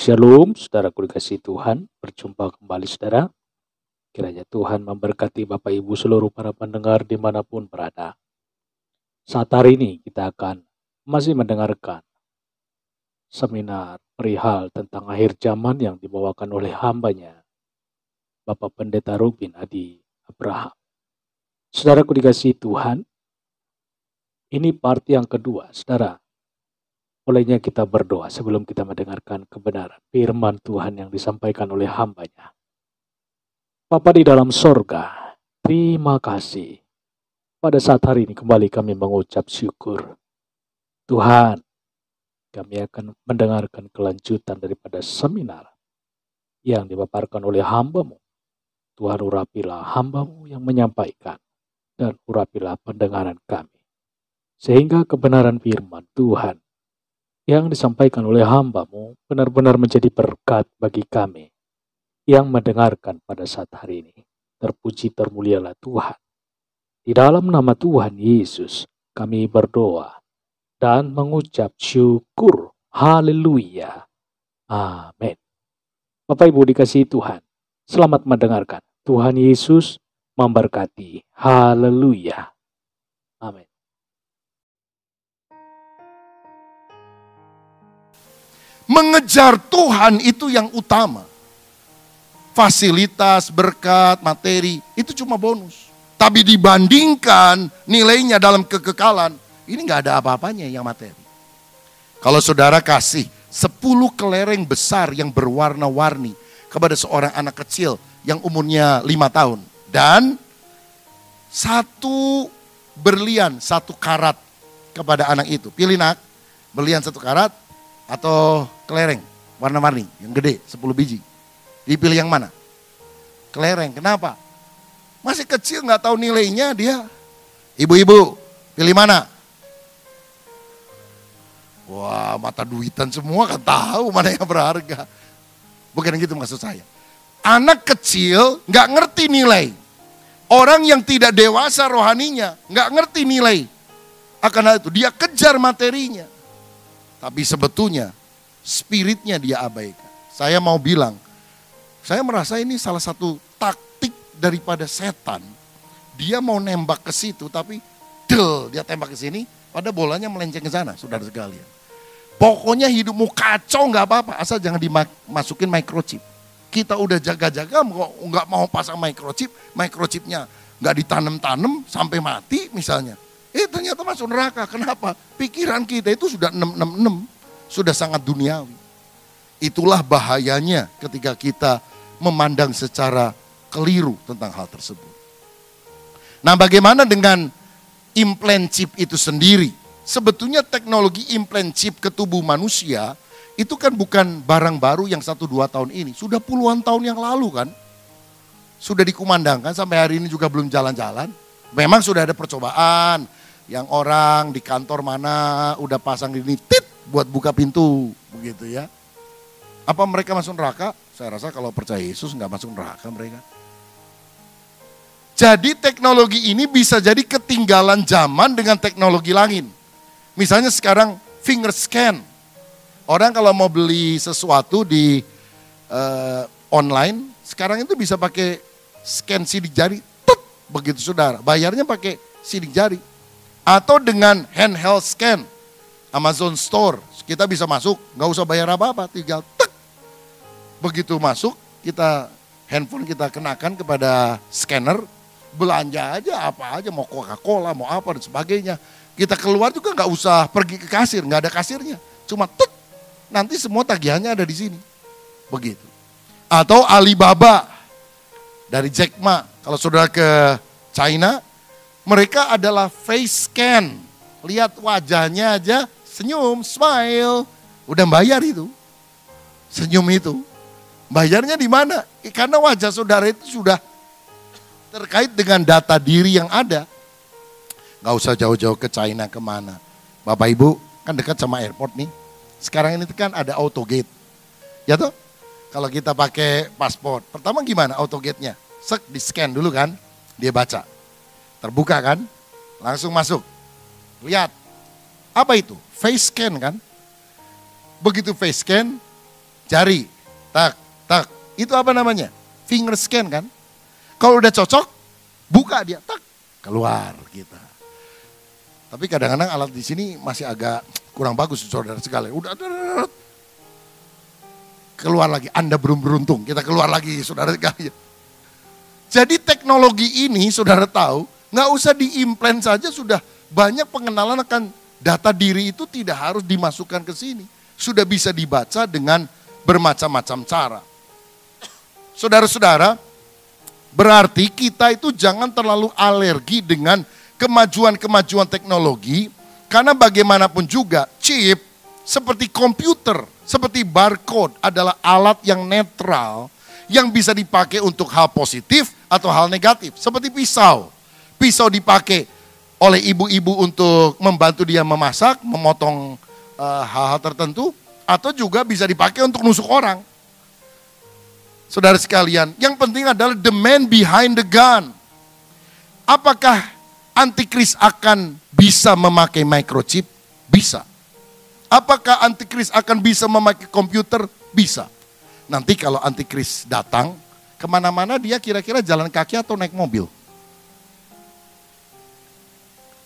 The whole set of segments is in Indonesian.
Shalom, saudaraku dikasihi Tuhan. Berjumpa kembali saudara. Kiranya Tuhan memberkati Bapak Ibu seluruh para pendengar dimanapun berada. Saat hari ini kita akan masih mendengarkan seminar perihal tentang akhir zaman yang dibawakan oleh hambanya, Bapak Pendeta Rubin Adi Abraham. Saudaraku dikasihi Tuhan, ini part yang kedua, saudara. Olehnya kita berdoa sebelum kita mendengarkan kebenaran firman Tuhan yang disampaikan oleh hambanya. Bapa di dalam sorga, terima kasih. Pada saat hari ini kembali kami mengucap syukur. Tuhan, kami akan mendengarkan kelanjutan daripada seminar yang dipaparkan oleh hamba-Mu. Tuhan, urapilah hamba-Mu yang menyampaikan dan urapilah pendengaran kami. Sehingga kebenaran firman Tuhan yang disampaikan oleh hamba-Mu benar-benar menjadi berkat bagi kami yang mendengarkan pada saat hari ini. Terpuji termulialah Tuhan. Di dalam nama Tuhan Yesus kami berdoa dan mengucap syukur. Haleluya. Amin. Bapak Ibu dikasihi Tuhan, selamat mendengarkan. Tuhan Yesus memberkati. Haleluya. Amin. Mengejar Tuhan itu yang utama. Fasilitas, berkat, materi, itu cuma bonus. Tapi dibandingkan nilainya dalam kekekalan, ini gak ada apa-apanya yang materi. Kalau saudara kasih 10 kelereng besar yang berwarna-warni kepada seorang anak kecil yang umurnya 5 tahun. Dan 1 berlian, 1 karat kepada anak itu. Pilih nak, berlian 1 karat atau kelereng warna-warni yang gede 10 biji. Dipilih yang mana? Kelereng. Kenapa? Masih kecil nggak tahu nilainya dia. Ibu-ibu, pilih mana? Wah, mata duitan semua kan tahu mana yang berharga. Bukan gitu maksud saya. Anak kecil nggak ngerti nilai. Orang yang tidak dewasa rohaninya nggak ngerti nilai. Akan hal itu dia kejar materinya. Tapi sebetulnya spiritnya dia abaikan. Saya mau bilang, saya merasa ini salah satu taktik daripada setan. Dia mau nembak ke situ tapi dia tembak ke sini, pada bolanya melenceng ke sana, saudara sekalian. Pokoknya hidupmu kacau nggak apa-apa, asal jangan dimasukin microchip. Kita udah jaga-jaga nggak mau pasang microchipnya nggak ditanam-tanam sampai mati misalnya. Ternyata masuk neraka. Kenapa? Pikiran kita itu sudah 666, sudah sangat duniawi. Itulah bahayanya ketika kita memandang secara keliru tentang hal tersebut. Nah, bagaimana dengan implant chip itu sendiri? Sebetulnya teknologi implant chip ke tubuh manusia itu kan bukan barang baru yang 1-2 tahun ini. Sudah puluhan tahun yang lalu kan. Sudah dikumandangkan sampai hari ini juga belum jalan-jalan. Memang sudah ada percobaan. Yang orang di kantor mana udah pasang ini buat buka pintu begitu ya. Apa mereka masuk neraka? Saya rasa kalau percaya Yesus nggak masuk neraka mereka. Jadi teknologi ini bisa jadi ketinggalan zaman dengan teknologi lain. Misalnya sekarang finger scan. Orang kalau mau beli sesuatu di online, sekarang itu bisa pakai scan sidik jari. Begitu saudara, bayarnya pakai sidik jari. Atau dengan handheld scan, Amazon Store, kita bisa masuk, nggak usah bayar apa-apa, tinggal tek. Begitu masuk, handphone kita kenakan kepada scanner, belanja aja apa aja, mau Coca-Cola, mau apa dan sebagainya. Kita keluar juga nggak usah pergi ke kasir, nggak ada kasirnya, cuma tek, nanti semua tagihannya ada di sini. Begitu. Atau Alibaba dari Jack Ma, kalau saudara ke China, mereka adalah face scan. Lihat wajahnya aja, senyum, smile. Udah bayar itu. Senyum itu. Bayarnya di mana? Karena wajah saudara itu sudah terkait dengan data diri yang ada. Gak usah jauh-jauh ke China kemana. Bapak Ibu kan dekat sama airport nih. Sekarang ini kan ada autogate. Ya toh? Kalau kita pakai paspor. Pertama gimana autogate-nya? Di scan dulu kan. Dia baca. Terbuka kan, langsung masuk. Lihat, apa itu? Face scan kan? Begitu face scan, jari, tak, tak. Itu apa namanya? Finger scan kan? Kalau udah cocok, buka dia, tak, keluar kita. Tapi kadang-kadang alat di sini masih agak kurang bagus, saudara sekalian. Udah, keluar lagi. Anda belum beruntung, kita keluar lagi, saudara sekalian. Jadi teknologi ini, saudara tahu, nggak usah diimplant saja sudah banyak pengenalan akan data diri itu tidak harus dimasukkan ke sini. Sudah bisa dibaca dengan bermacam-macam cara. Saudara-saudara, berarti kita itu jangan terlalu alergi dengan kemajuan-kemajuan teknologi, karena bagaimanapun juga chip seperti komputer, seperti barcode adalah alat yang netral, yang bisa dipakai untuk hal positif atau hal negatif. Seperti pisau. Pisau dipakai oleh ibu-ibu untuk membantu dia memasak, memotong hal-hal tertentu, atau juga bisa dipakai untuk nusuk orang. Saudara sekalian, yang penting adalah the man behind the gun. Apakah antikris akan bisa memakai microchip? Bisa. Apakah antikris akan bisa memakai komputer? Bisa. Nanti kalau antikris datang, kemana-mana dia kira-kira jalan kaki atau naik mobil?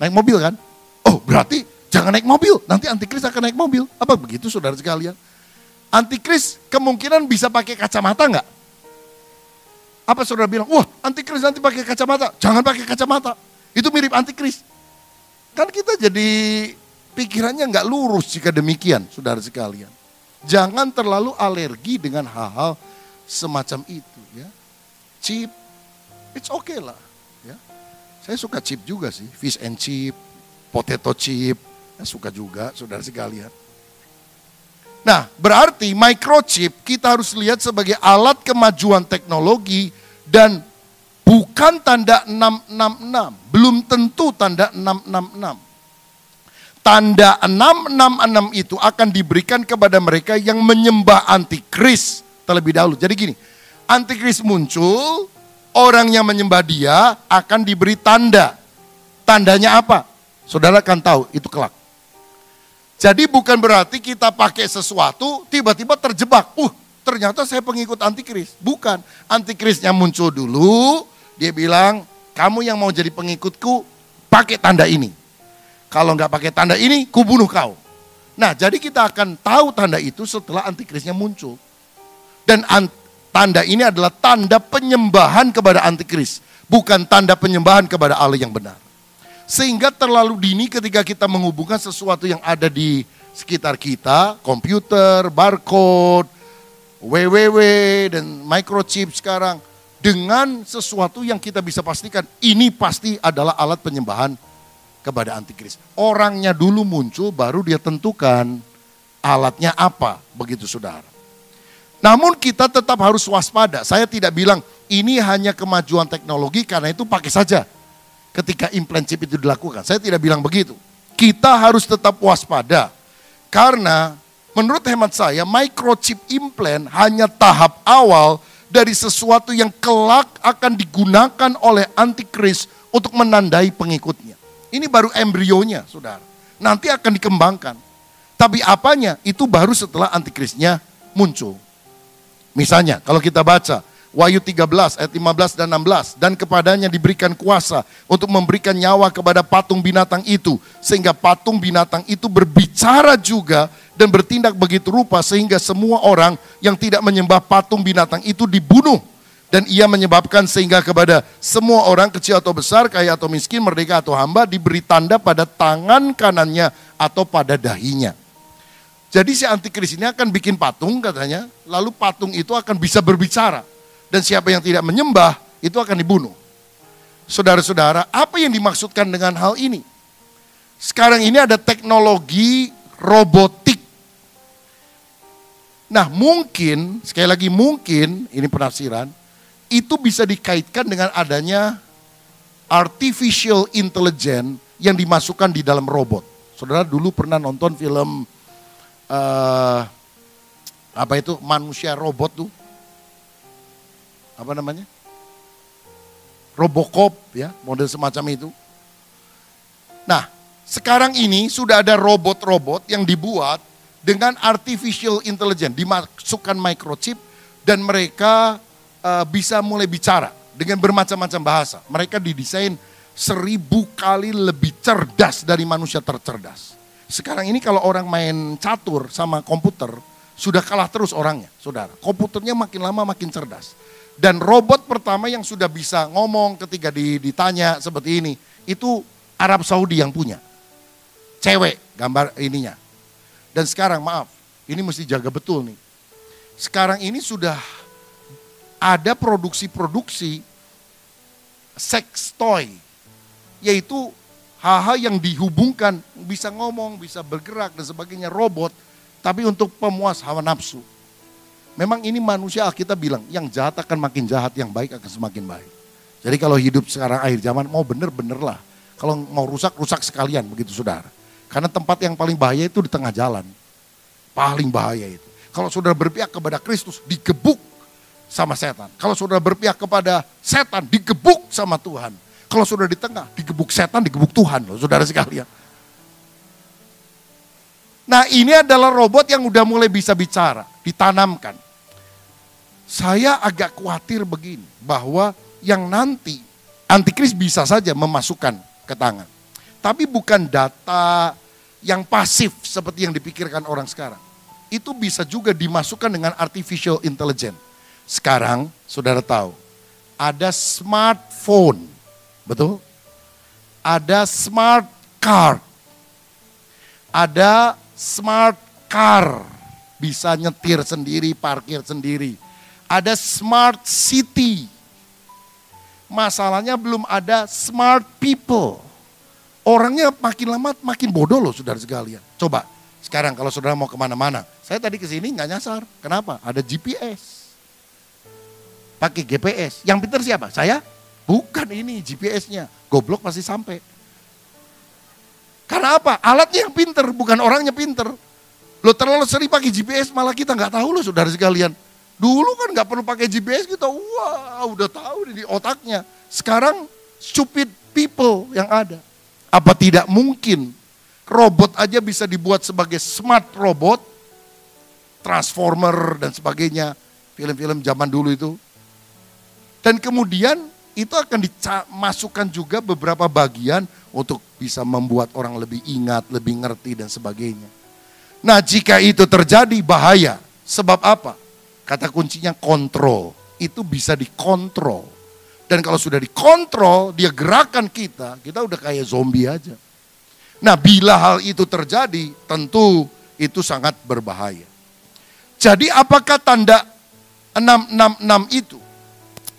Naik mobil kan? Oh berarti jangan naik mobil, nanti antikris akan naik mobil. Apa begitu saudara sekalian? Antikris kemungkinan bisa pakai kacamata enggak? Apa saudara bilang, wah antikris nanti pakai kacamata. Jangan pakai kacamata, itu mirip antikris. Kan kita jadi pikirannya enggak lurus jika demikian saudara sekalian. Jangan terlalu alergi dengan hal-hal semacam itu ya. Chip, it's okay lah ya. Saya suka chip juga sih, fish and chip, potato chip, saya suka juga saudara sekalian. Nah berarti microchip kita harus lihat sebagai alat kemajuan teknologi dan bukan tanda 666, belum tentu tanda 666. Tanda 666 itu akan diberikan kepada mereka yang menyembah antikris terlebih dahulu. Jadi gini, antikris muncul, orang yang menyembah dia akan diberi tanda. Tandanya apa? Saudara akan tahu, itu kelak. Jadi bukan berarti kita pakai sesuatu, tiba-tiba terjebak. Ternyata saya pengikut antikris. Bukan, antikrisnya muncul dulu, dia bilang, kamu yang mau jadi pengikutku, pakai tanda ini. Kalau nggak pakai tanda ini, kubunuh kau. Nah, jadi kita akan tahu tanda itu setelah antikrisnya muncul. Dan tanda ini adalah tanda penyembahan kepada antikris, bukan tanda penyembahan kepada Allah yang benar. Sehingga terlalu dini ketika kita menghubungkan sesuatu yang ada di sekitar kita, komputer, barcode, www, dan microchip sekarang, dengan sesuatu yang kita bisa pastikan, ini pasti adalah alat penyembahan kepada antikris. Orangnya dulu muncul, baru dia tentukan alatnya apa, begitu saudara. Namun kita tetap harus waspada. Saya tidak bilang ini hanya kemajuan teknologi, karena itu pakai saja ketika implant chip itu dilakukan. Saya tidak bilang begitu. Kita harus tetap waspada. Karena menurut hemat saya, microchip implant hanya tahap awal dari sesuatu yang kelak akan digunakan oleh antikris untuk menandai pengikutnya. Ini baru embrionya, saudara. Nanti akan dikembangkan. Tapi apanya? Itu baru setelah antikrisnya muncul. Misalnya, kalau kita baca Wahyu 13 ayat 15 dan 16. Dan kepadanya diberikan kuasa untuk memberikan nyawa kepada patung binatang itu. Sehingga patung binatang itu berbicara juga dan bertindak begitu rupa. Sehingga semua orang yang tidak menyembah patung binatang itu dibunuh. Dan ia menyebabkan sehingga kepada semua orang kecil atau besar, kaya atau miskin, merdeka atau hamba, diberi tanda pada tangan kanannya atau pada dahinya. Jadi si antikris ini akan bikin patung katanya, lalu patung itu akan bisa berbicara. Dan siapa yang tidak menyembah, itu akan dibunuh. Saudara-saudara, apa yang dimaksudkan dengan hal ini? Sekarang ini ada teknologi robotik. Nah mungkin, sekali lagi mungkin, ini penafsiran, itu bisa dikaitkan dengan adanya artificial intelligence yang dimasukkan di dalam robot. Saudara dulu pernah nonton film apa itu manusia robot tuh? Apa namanya? Robocop ya, model semacam itu. Nah, sekarang ini sudah ada robot-robot yang dibuat dengan artificial intelligence, dimasukkan microchip dan mereka bisa mulai bicara dengan bermacam-macam bahasa. Mereka didesain 1000 kali lebih cerdas dari manusia tercerdas. Sekarang ini kalau orang main catur sama komputer, sudah kalah terus orangnya, saudara. Komputernya makin lama makin cerdas. Dan robot pertama yang sudah bisa ngomong ketika ditanya seperti ini, itu Arab Saudi yang punya. Cewek gambar ininya. Dan sekarang maaf, ini mesti jaga betul nih. Sekarang ini sudah ada produksi-produksi sex toy. Yaitu hal-hal yang dihubungkan, bisa ngomong, bisa bergerak dan sebagainya, robot. Tapi untuk pemuas hawa nafsu. Memang ini manusia, kita bilang, yang jahat akan makin jahat, yang baik akan semakin baik. Jadi kalau hidup sekarang akhir zaman, mau bener-bener lah. Kalau mau rusak, rusak sekalian begitu saudara. Karena tempat yang paling bahaya itu di tengah jalan. Paling bahaya itu. Kalau saudara berpihak kepada Kristus, digebuk sama setan. Kalau saudara berpihak kepada setan, digebuk sama Tuhan. Kalau saudara di tengah, digebuk setan, digebuk Tuhan loh saudara sekalian. Nah ini adalah robot yang udah mulai bisa bicara, ditanamkan. Saya agak khawatir begini, bahwa yang nanti antikris bisa saja memasukkan ke tangan. Tapi bukan data yang pasif seperti yang dipikirkan orang sekarang. Itu bisa juga dimasukkan dengan artificial intelligence. Sekarang saudara tahu, ada smartphone, betul? Ada smart car, ada smart car, bisa nyetir sendiri, parkir sendiri. Ada smart city. Masalahnya belum ada smart people. Orangnya makin lama makin bodoh loh saudara sekalian. Coba sekarang kalau saudara mau kemana-mana. Saya tadi kesini nggak nyasar. Kenapa? Ada GPS. Pakai GPS. Yang pintar siapa? Saya? Bukan ini GPS-nya. Goblok pasti sampai. Karena apa? Alatnya yang pintar, bukan orangnya pintar. Lo terlalu sering pakai GPS malah kita nggak tahu loh saudara sekalian. Dulu kan nggak perlu pakai GPS kita, wah udah tahu di otaknya. Sekarang stupid people yang ada. Apa tidak mungkin robot aja bisa dibuat sebagai smart robot, transformer dan sebagainya, film-film zaman dulu itu. Dan kemudian itu akan dimasukkan juga beberapa bagian untuk bisa membuat orang lebih ingat, lebih ngerti dan sebagainya. Nah jika itu terjadi bahaya, sebab apa? Kata kuncinya kontrol, itu bisa dikontrol. Dan kalau sudah dikontrol, dia gerakan kita udah kayak zombie aja. Nah bila hal itu terjadi, tentu itu sangat berbahaya. Jadi apakah tanda 666 itu?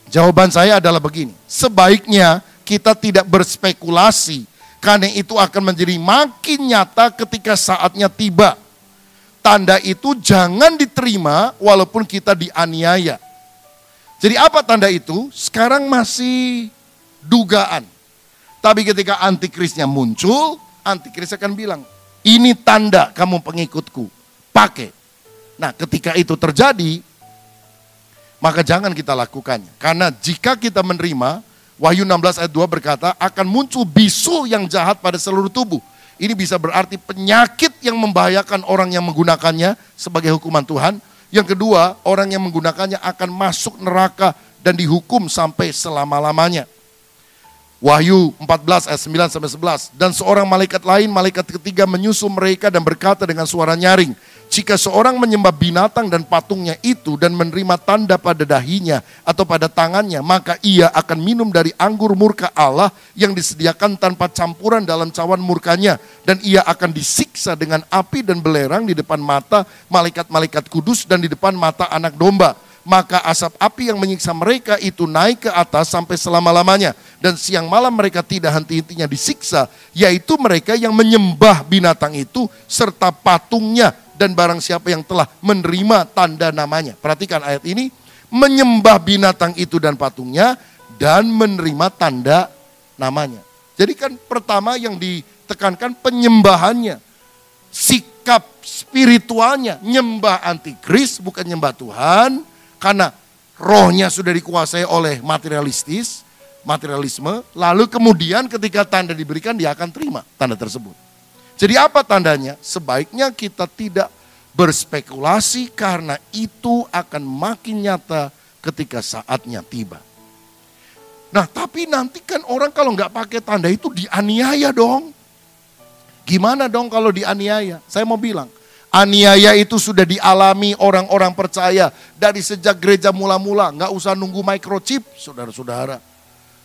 Jawaban saya adalah begini, sebaiknya kita tidak berspekulasi, karena itu akan menjadi makin nyata ketika saatnya tiba. Tanda itu jangan diterima walaupun kita dianiaya. Jadi apa tanda itu? Sekarang masih dugaan. Tapi ketika antikrisnya muncul, antikris akan bilang, ini tanda kamu pengikutku, pakai. Nah ketika itu terjadi, maka jangan kita lakukannya. Karena jika kita menerima, Wahyu 16 ayat 2 berkata, akan muncul bisul yang jahat pada seluruh tubuh. Ini bisa berarti penyakit yang membahayakan orang yang menggunakannya sebagai hukuman Tuhan. Yang kedua, orang yang menggunakannya akan masuk neraka dan dihukum sampai selama-lamanya. Wahyu 14 ayat 9-11. Dan seorang malaikat lain, malaikat ketiga menyusul mereka dan berkata dengan suara nyaring, jika seorang menyembah binatang dan patungnya itu dan menerima tanda pada dahinya atau pada tangannya, maka ia akan minum dari anggur murka Allah yang disediakan tanpa campuran dalam cawan murkanya. Dan ia akan disiksa dengan api dan belerang di depan mata malaikat-malaikat kudus dan di depan mata anak domba. Maka asap api yang menyiksa mereka itu naik ke atas sampai selama-lamanya. Dan siang malam mereka tidak henti-hentinya disiksa, yaitu mereka yang menyembah binatang itu serta patungnya dan barang siapa yang telah menerima tanda namanya. Perhatikan ayat ini, menyembah binatang itu dan patungnya dan menerima tanda namanya. Jadi kan pertama yang ditekankan penyembahannya, sikap spiritualnya, nyembah antikris bukan nyembah Tuhan. Karena rohnya sudah dikuasai oleh materialisme, lalu kemudian ketika tanda diberikan dia akan terima tanda tersebut. Jadi apa tandanya? Sebaiknya kita tidak berspekulasi karena itu akan makin nyata ketika saatnya tiba. Nah, tapi nanti kan orang kalau nggak pakai tanda itu dianiaya dong. Gimana dong kalau dianiaya? Saya mau bilang, aniaya itu sudah dialami orang-orang percaya dari sejak gereja mula-mula. Nggak usah nunggu microchip, saudara-saudara.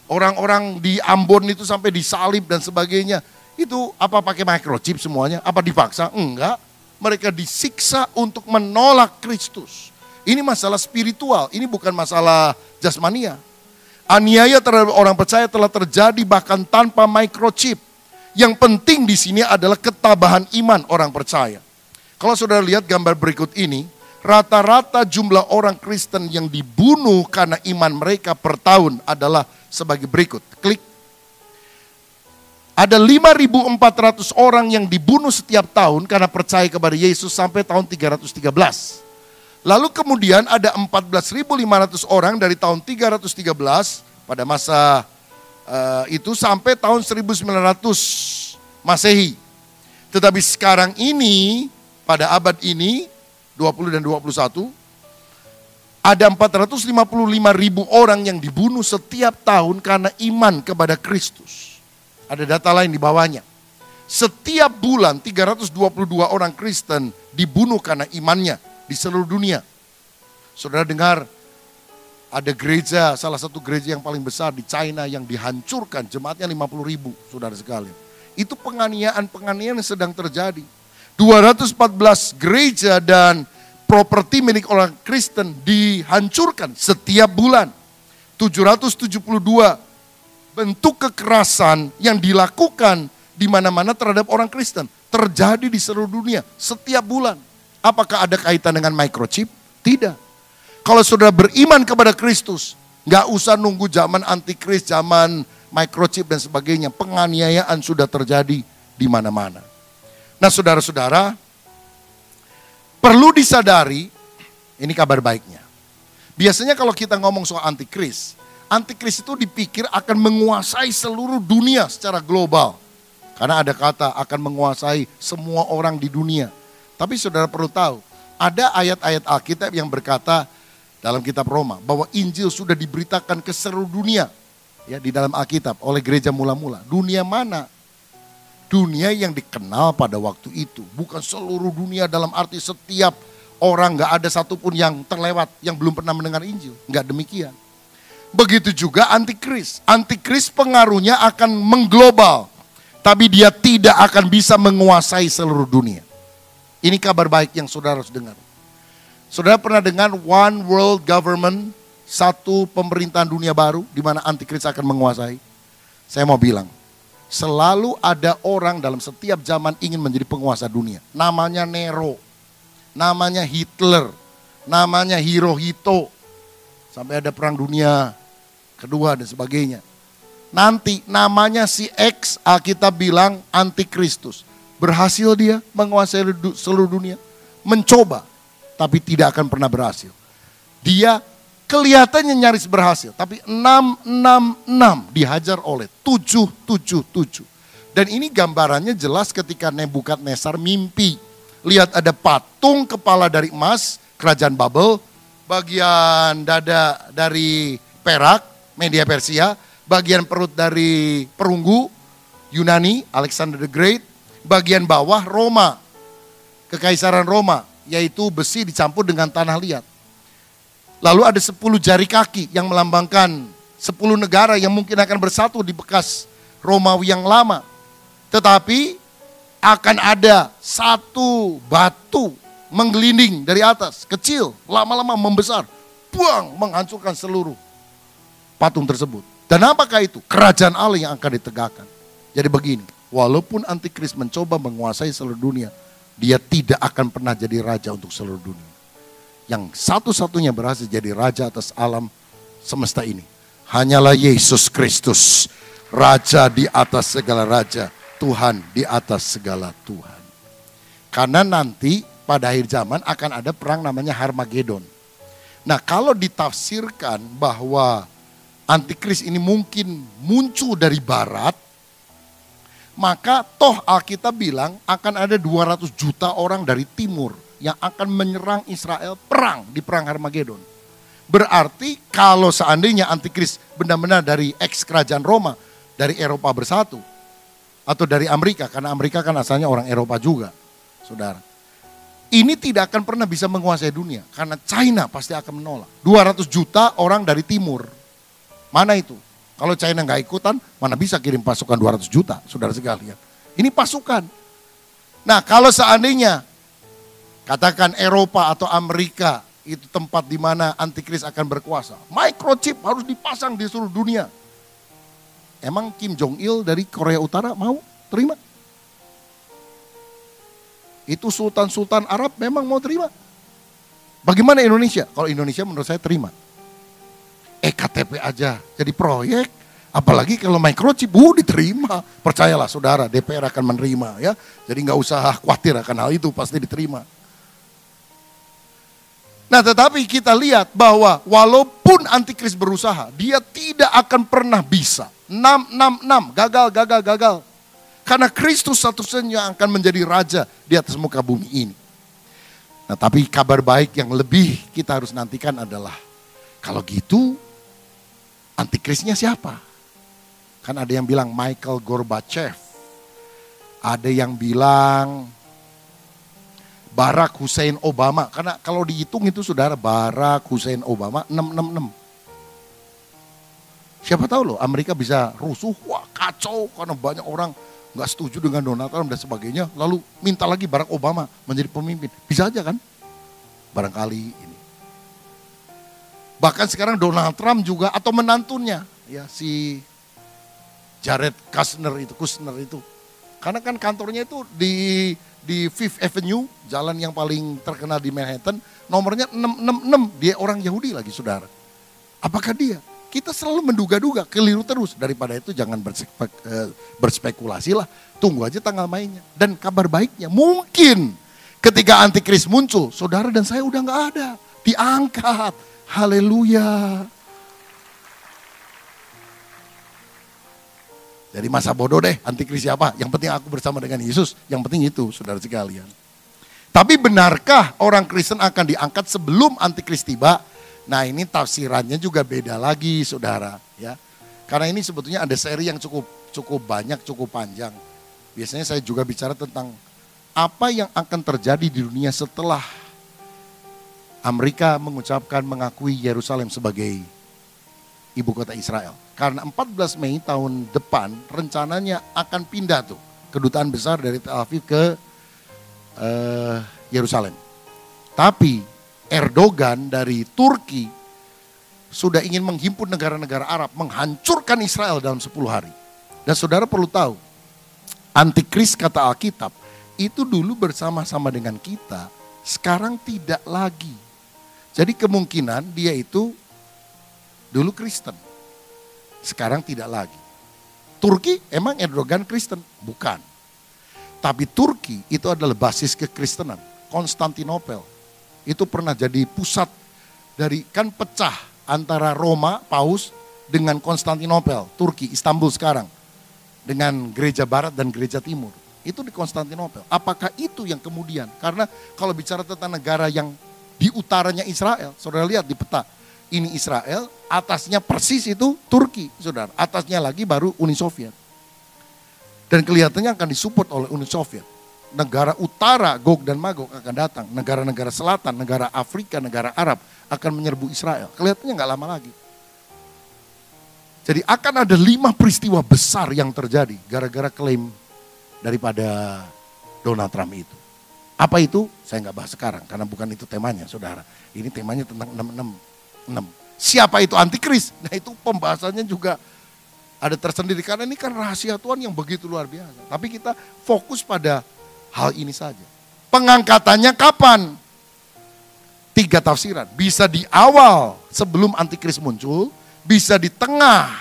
Orang-orang di Ambon itu sampai disalib dan sebagainya. Itu apa pakai microchip semuanya? Apa dipaksa? Enggak. Mereka disiksa untuk menolak Kristus. Ini masalah spiritual, ini bukan masalah jasmania. Aniaya terhadap orang percaya telah terjadi bahkan tanpa microchip. Yang penting di sini adalah ketabahan iman orang percaya. Kalau saudara lihat gambar berikut ini, rata-rata jumlah orang Kristen yang dibunuh karena iman mereka per tahun adalah sebagai berikut. Klik. Ada 5.400 orang yang dibunuh setiap tahun karena percaya kepada Yesus sampai tahun 313. Lalu kemudian ada 14.500 orang dari tahun 313 pada masa itu sampai tahun 1900 Masehi. Tetapi sekarang ini, pada abad ini, 20 dan 21, ada 455.000 orang yang dibunuh setiap tahun karena iman kepada Kristus. Ada data lain di bawahnya. Setiap bulan 322 orang Kristen dibunuh karena imannya di seluruh dunia. Saudara dengar, ada gereja, salah satu gereja yang paling besar di China yang dihancurkan, jemaatnya 50.000, saudara sekalian. Itu penganiayaan yang sedang terjadi. 214 gereja dan properti milik orang Kristen dihancurkan setiap bulan. 772 bentuk kekerasan yang dilakukan di mana-mana terhadap orang Kristen terjadi di seluruh dunia setiap bulan. Apakah ada kaitan dengan microchip? Tidak. Kalau saudara beriman kepada Kristus, nggak usah nunggu zaman antikris, zaman microchip dan sebagainya. Penganiayaan sudah terjadi di mana-mana. Nah, saudara-saudara, perlu disadari, ini kabar baiknya. Biasanya kalau kita ngomong soal antikris itu dipikir akan menguasai seluruh dunia secara global. Karena ada kata akan menguasai semua orang di dunia. Tapi saudara perlu tahu, ada ayat-ayat Alkitab yang berkata dalam kitab Roma bahwa Injil sudah diberitakan ke seluruh dunia. Ya, di dalam Alkitab oleh gereja mula-mula. Dunia mana? Dunia yang dikenal pada waktu itu. Bukan seluruh dunia dalam arti setiap orang, gak ada satupun yang terlewat yang belum pernah mendengar Injil. Gak demikian. Begitu juga antikris. Antikris pengaruhnya akan mengglobal. Tapi dia tidak akan bisa menguasai seluruh dunia. Ini kabar baik yang saudara harus dengar. Saudara pernah dengar one world government, satu pemerintahan dunia baru di mana antikris akan menguasai? Saya mau bilang, selalu ada orang dalam setiap zaman ingin menjadi penguasa dunia. Namanya Nero, namanya Hitler, namanya Hirohito. Sampai ada perang dunia kedua dan sebagainya. Nanti namanya si X, Alkitab bilang antikristus. Berhasil dia menguasai seluruh dunia? Mencoba, tapi tidak akan pernah berhasil. Dia kelihatannya nyaris berhasil, tapi 666 dihajar oleh 777. Dan ini gambarannya jelas ketika Nebukadnezar mimpi. Lihat ada patung kepala dari emas, kerajaan Babel, bagian dada dari perak, Media Persia, bagian perut dari perunggu, Yunani, Alexander the Great, bagian bawah Roma, Kekaisaran Roma, yaitu besi dicampur dengan tanah liat. Lalu ada 10 jari kaki yang melambangkan 10 negara yang mungkin akan bersatu di bekas Romawi yang lama. Tetapi akan ada satu batu menggelinding dari atas, kecil, lama-lama membesar, buang, menghancurkan seluruh patung tersebut. Dan apakah itu? Kerajaan Allah yang akan ditegakkan. Jadi begini, walaupun antikris mencoba menguasai seluruh dunia, dia tidak akan pernah jadi raja untuk seluruh dunia. Yang satu-satunya berhasil jadi raja atas alam semesta ini hanyalah Yesus Kristus, raja di atas segala raja, Tuhan di atas segala Tuhan. Karena nanti pada akhir zaman akan ada perang namanya Harmagedon. Nah, kalau ditafsirkan bahwa antikris ini mungkin muncul dari barat, maka toh Alkitab bilang akan ada 200 juta orang dari timur yang akan menyerang Israel perang di perang Harmagedon. Berarti kalau seandainya antikris benar-benar dari ex kerajaan Roma, dari Eropa bersatu, atau dari Amerika, karena Amerika kan asalnya orang Eropa juga, saudara. Ini tidak akan pernah bisa menguasai dunia, karena China pasti akan menolak. 200 juta orang dari timur, mana itu? Kalau China nggak ikutan, mana bisa kirim pasukan 200 juta, saudara sekalian. Ini pasukan. Nah kalau seandainya, katakan Eropa atau Amerika, itu tempat di mana antikris akan berkuasa. Microchip harus dipasang di seluruh dunia. Emang Kim Jong-il dari Korea Utara mau terima? Itu sultan-sultan Arab memang mau terima. Bagaimana Indonesia? Kalau Indonesia menurut saya terima. KTP aja jadi proyek, apalagi kalau microchip, diterima. Percayalah saudara, DPR akan menerima ya. Jadi nggak usah khawatir akan hal itu, pasti diterima. Nah tetapi kita lihat bahwa walaupun antikris berusaha, dia tidak akan pernah bisa. 666, gagal. Karena Kristus satu-satunya yang akan menjadi raja di atas muka bumi ini. Nah tapi kabar baik yang lebih kita harus nantikan adalah, kalau gitu antikrisnya siapa? Kan ada yang bilang Michael Gorbachev, ada yang bilang Barack Hussein Obama. Karena kalau dihitung itu saudara, Barack Hussein Obama 666. Siapa tahu loh Amerika bisa rusuh, wah kacau karena banyak orang nggak setuju dengan Donald Trump dan sebagainya. Lalu minta lagi Barack Obama menjadi pemimpin. Bisa aja kan? Barangkali ini. Bahkan sekarang Donald Trump juga atau menantunya ya si Jared Kushner itu. Karena kan kantornya itu di Fifth Avenue, jalan yang paling terkenal di Manhattan, nomornya 666. Dia orang Yahudi lagi saudara. Apakah dia? Kita selalu menduga-duga, keliru terus. Daripada itu jangan berspekulasi lah. Tunggu aja tanggal mainnya. Dan kabar baiknya mungkin ketika antikris muncul, saudara dan saya udah gak ada. Diangkat. Haleluya. Jadi masa bodoh deh antikris siapa. Yang penting aku bersama dengan Yesus. Yang penting itu saudara sekalian. Tapi benarkah orang Kristen akan diangkat sebelum antikris tiba? Nah ini tafsirannya juga beda lagi saudara ya. Karena ini sebetulnya ada seri yang cukup banyak, cukup panjang. Biasanya saya juga bicara tentang apa yang akan terjadi di dunia setelah Amerika mengakui Yerusalem sebagai ibu kota Israel. Karena 14 Mei tahun depan rencananya akan pindah tuh kedutaan besar dari Tel Aviv ke Yerusalem. Tapi Erdogan dari Turki sudah ingin menghimpun negara-negara Arab, menghancurkan Israel dalam 10 hari. Dan saudara perlu tahu, antikris kata Alkitab itu dulu bersama-sama dengan kita, sekarang tidak lagi. Jadi kemungkinan dia itu dulu Kristen, sekarang tidak lagi. Turki emang Erdogan Kristen? Bukan. Tapi Turki itu adalah basis kekristenan. Konstantinopel itu pernah jadi pusat dari, kan pecah antara Roma, Paus dengan Konstantinopel, Turki, Istanbul sekarang. Dengan gereja barat dan gereja timur. Itu di Konstantinopel. Apakah itu yang kemudian? Karena kalau bicara tentang negara yang di utaranya Israel, saudara lihat di peta. Ini Israel, atasnya persis itu Turki, saudara. Atasnya lagi baru Uni Soviet. Dan kelihatannya akan disupport oleh Uni Soviet. Negara utara, Gog dan Magog akan datang. Negara-negara selatan, negara Afrika, negara Arab akan menyerbu Israel. Kelihatannya nggak lama lagi. Jadi akan ada 5 peristiwa besar yang terjadi gara-gara klaim daripada Donald Trump itu. Apa itu? Saya nggak bahas sekarang karena bukan itu temanya, saudara. Ini temanya tentang 666. Siapa itu antikris? Nah itu pembahasannya juga ada tersendiri karena ini kan rahasia Tuhan yang begitu luar biasa. Tapi kita fokus pada hal ini saja. Pengangkatannya kapan? 3 tafsiran. Bisa di awal sebelum antikris muncul, bisa di tengah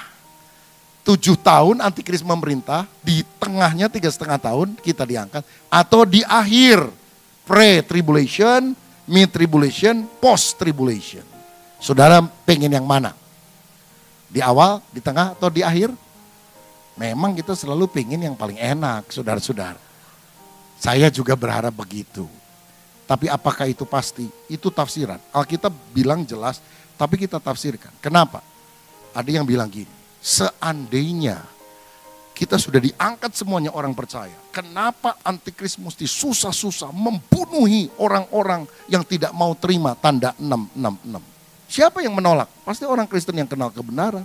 7 tahun antikris memerintah, di tengahnya 3,5 tahun kita diangkat, atau di akhir pre-tribulation, mid-tribulation, post-tribulation. Saudara pengen yang mana? Di awal, di tengah, atau di akhir? Memang kita selalu pengen yang paling enak, saudara-saudara. Saya juga berharap begitu. Tapi apakah itu pasti? Itu tafsiran. Alkitab bilang jelas, tapi kita tafsirkan. Kenapa? Ada yang bilang gini, seandainya kita sudah diangkat semuanya orang percaya, kenapa antikris mesti susah-susah membunuhi orang-orang yang tidak mau terima tanda 666? Siapa yang menolak? Pasti orang Kristen yang kenal kebenaran.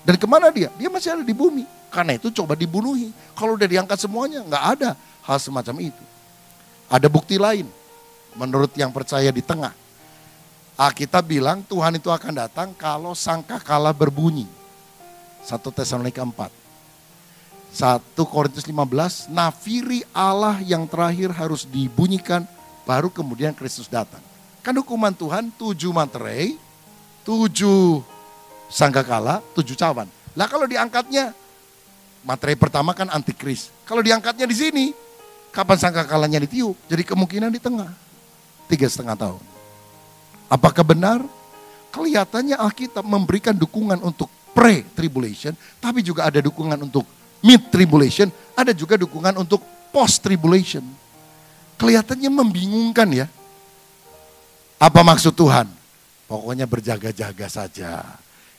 Dan kemana dia? Dia masih ada di bumi. Karena itu coba dibunuhi. Kalau udah diangkat semuanya, nggak ada hal semacam itu. Ada bukti lain. Menurut yang percaya di tengah. Alkitab bilang Tuhan itu akan datang kalau sangkakala berbunyi. 1 Tesalonika 4. 1 Korintus 15, nafiri Allah yang terakhir harus dibunyikan, baru kemudian Kristus datang. Kan hukuman Tuhan 7 materai, 7 sangkakala, 7 cawan. Lah kalau diangkatnya, materai pertama kan antikris. Kalau diangkatnya di sini, kapan sangkakalanya ditiup? Jadi kemungkinan di tengah. 3,5 tahun. Apakah benar? Kelihatannya Alkitab memberikan dukungan untuk pre-tribulation, tapi juga ada dukungan untuk mid-tribulation, ada juga dukungan untuk post-tribulation. Kelihatannya membingungkan ya. Apa maksud Tuhan? Pokoknya berjaga-jaga saja.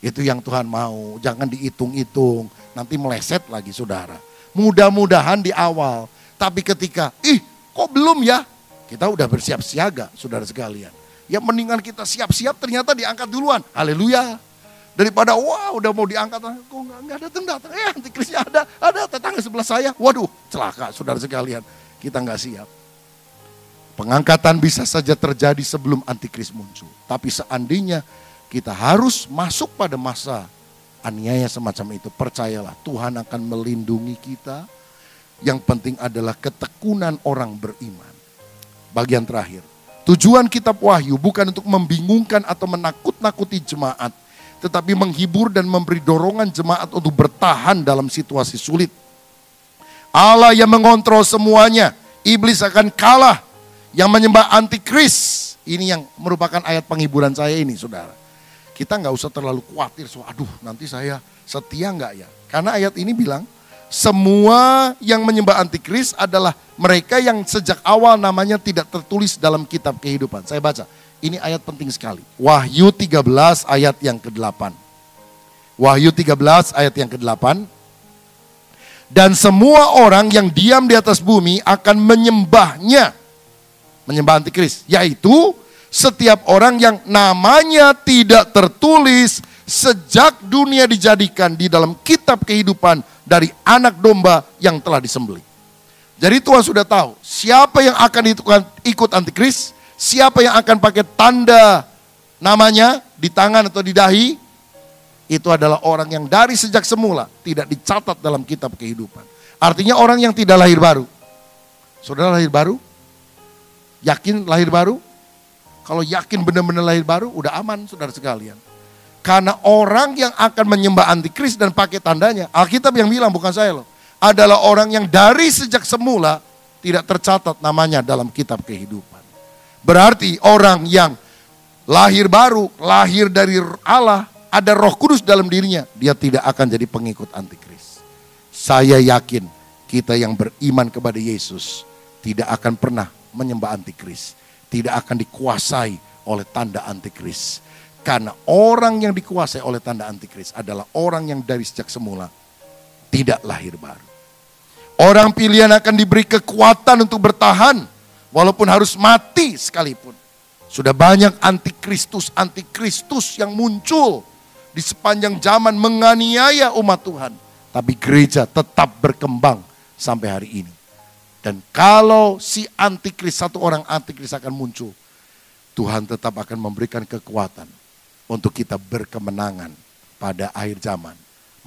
Itu yang Tuhan mau, jangan dihitung-hitung, nanti meleset lagi saudara. Mudah-mudahan di awal, tapi ketika, kok belum ya? Kita udah bersiap siaga, saudara sekalian. Ya mendingan kita siap-siap ternyata diangkat duluan. Haleluya. Daripada wah udah mau diangkat, kok nggak datang-datang. Antikrisnya ada tetangga sebelah saya. Waduh, celaka saudara sekalian. Kita nggak siap. Pengangkatan bisa saja terjadi sebelum antikris muncul. Tapi seandainya kita harus masuk pada masa aniaya semacam itu, percayalah Tuhan akan melindungi kita. Yang penting adalah ketekunan orang beriman. Bagian terakhir, tujuan kitab Wahyu bukan untuk membingungkan atau menakut-nakuti jemaat, tetapi menghibur dan memberi dorongan jemaat untuk bertahan dalam situasi sulit. Allah yang mengontrol semuanya, iblis akan kalah. Yang menyembah antikris, ini yang merupakan ayat penghiburan saya ini saudara. Kita nggak usah terlalu khawatir, aduh nanti saya setia nggak ya? Karena ayat ini bilang, semua yang menyembah antikris adalah mereka yang sejak awal namanya tidak tertulis dalam kitab kehidupan. Saya baca, ini ayat penting sekali. Wahyu 13 ayat yang ke-8. Wahyu 13 ayat yang ke-8. Dan semua orang yang diam di atas bumi akan menyembahnya. Menyembah antikris. Yaitu setiap orang yang namanya tidak tertulis sejak dunia dijadikan di dalam kitab kehidupan dari anak domba yang telah disembelih. Jadi Tuhan sudah tahu siapa yang akan ikut antikris, siapa yang akan pakai tanda namanya di tangan atau di dahi, itu adalah orang yang dari sejak semula tidak dicatat dalam kitab kehidupan. Artinya orang yang tidak lahir baru. Saudara lahir baru? Yakin lahir baru? Kalau yakin benar-benar lahir baru, udah aman saudara sekalian. Karena orang yang akan menyembah antikris dan pakai tandanya, Alkitab yang bilang bukan saya loh, adalah orang yang dari sejak semula tidak tercatat namanya dalam kitab kehidupan. Berarti orang yang lahir baru, lahir dari Allah, ada Roh Kudus dalam dirinya, dia tidak akan jadi pengikut antikris. Saya yakin kita yang beriman kepada Yesus tidak akan pernah menyembah antikris, tidak akan dikuasai oleh tanda antikris. Karena orang yang dikuasai oleh tanda antikris adalah orang yang dari sejak semula tidak lahir baru. Orang pilihan akan diberi kekuatan untuk bertahan walaupun harus mati sekalipun. Sudah banyak antikristus yang muncul di sepanjang zaman menganiaya umat Tuhan. Tapi gereja tetap berkembang sampai hari ini. Dan kalau si antikris, satu orang antikris akan muncul, Tuhan tetap akan memberikan kekuatan untuk kita berkemenangan pada akhir zaman,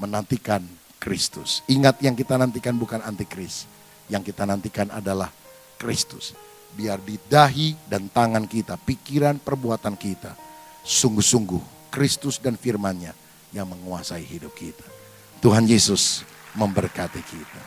menantikan Kristus. Ingat, yang kita nantikan bukan antikris, yang kita nantikan adalah Kristus. Biar di dahi dan tangan kita, pikiran, perbuatan kita, sungguh-sungguh Kristus dan firman-Nya yang menguasai hidup kita. Tuhan Yesus memberkati kita.